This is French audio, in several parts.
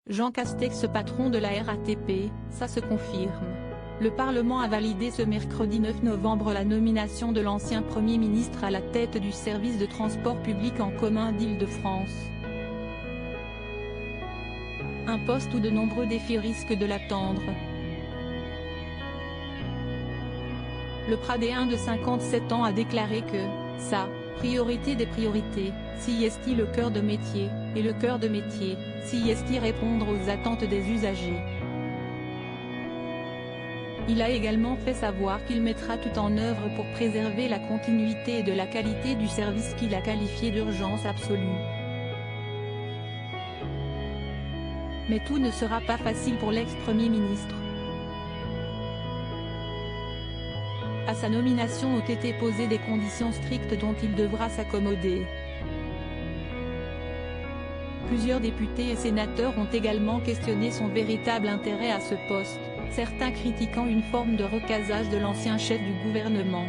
Jean Castex patron de la RATP, ça se confirme. Le Parlement a validé ce mercredi 9 novembre la nomination de l'ancien Premier ministre à la tête du service de transport public en commun d'Île-de-France. Un poste où de nombreux défis risquent de l'attendre. Le Pradéen de 57 ans a déclaré que « sa priorité des priorités, si est le cœur de métier, et le cœur de métier, si est répondre aux attentes des usagers ». Il a également fait savoir qu'il mettra tout en œuvre pour préserver la continuité et de la qualité du service qu'il a qualifié d'urgence absolue. Mais tout ne sera pas facile pour l'ex-premier ministre. À sa nomination ont été posées des conditions strictes dont il devra s'accommoder. Plusieurs députés et sénateurs ont également questionné son véritable intérêt à ce poste, certains critiquant une forme de recasage de l'ancien chef du gouvernement.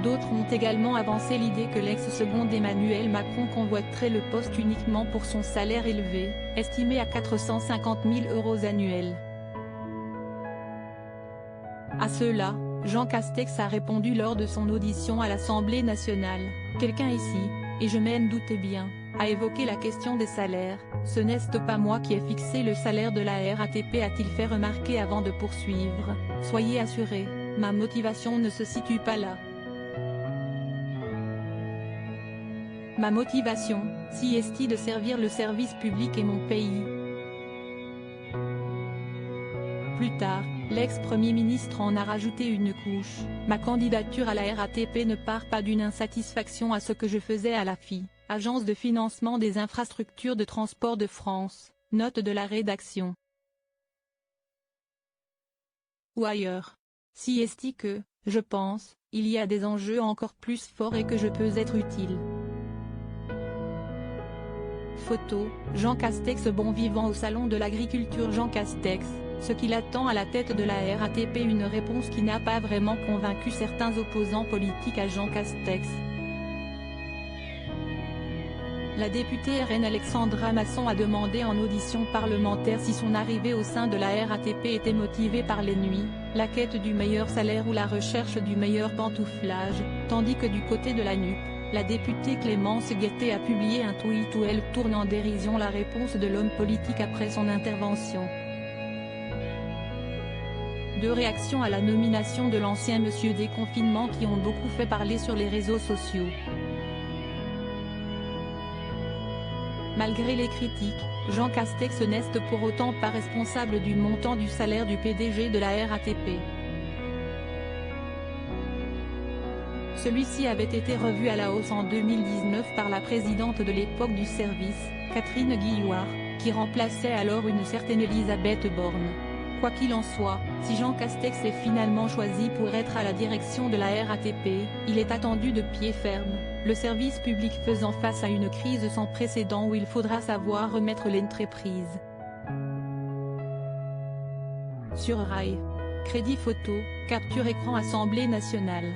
D'autres ont également avancé l'idée que l'ex-second d'Emmanuel Macron convoiterait le poste uniquement pour son salaire élevé, estimé à 450 000 € annuels. À cela, Jean Castex a répondu lors de son audition à l'Assemblée nationale, « Quelqu'un ici, et je m'en doutais bien, a évoqué la question des salaires, ce n'est pas moi qui ai fixé le salaire de la RATP a-t-il fait remarquer avant de poursuivre, soyez assurés, ma motivation ne se situe pas là. Ma motivation, si est de servir le service public et mon pays ». Plus tard, l'ex-premier ministre en a rajouté une couche, « Ma candidature à la RATP ne part pas d'une insatisfaction à ce que je faisais à l'AFI, Agence de financement des infrastructures de transport de France, note de la rédaction. Ou ailleurs. Si est que, je pense, il y a des enjeux encore plus forts et que je peux être utile. » Photo, Jean Castex bon vivant au salon de l'agriculture. Jean Castex, ce qu'il attend à la tête de la RATP, une réponse qui n'a pas vraiment convaincu certains opposants politiques à Jean Castex. La députée RN Alexandra Masson a demandé en audition parlementaire si son arrivée au sein de la RATP était motivée par les nuits, la quête du meilleur salaire ou la recherche du meilleur pantouflage, tandis que du côté de la NUP, la députée Clémence Guettet a publié un tweet où elle tourne en dérision la réponse de l'homme politique après son intervention. Deux réactions à la nomination de l'ancien monsieur déconfinement qui ont beaucoup fait parler sur les réseaux sociaux. Malgré les critiques, Jean Castex n'est pour autant pas responsable du montant du salaire du PDG de la RATP. Celui-ci avait été revu à la hausse en 2019 par la présidente de l'époque du service, Catherine Guillouard, qui remplaçait alors une certaine Elisabeth Borne. Quoi qu'il en soit, si Jean Castex est finalement choisi pour être à la direction de la RATP, il est attendu de pied ferme, le service public faisant face à une crise sans précédent où il faudra savoir remettre l'entreprise sur rail. Crédit photo, capture écran Assemblée nationale.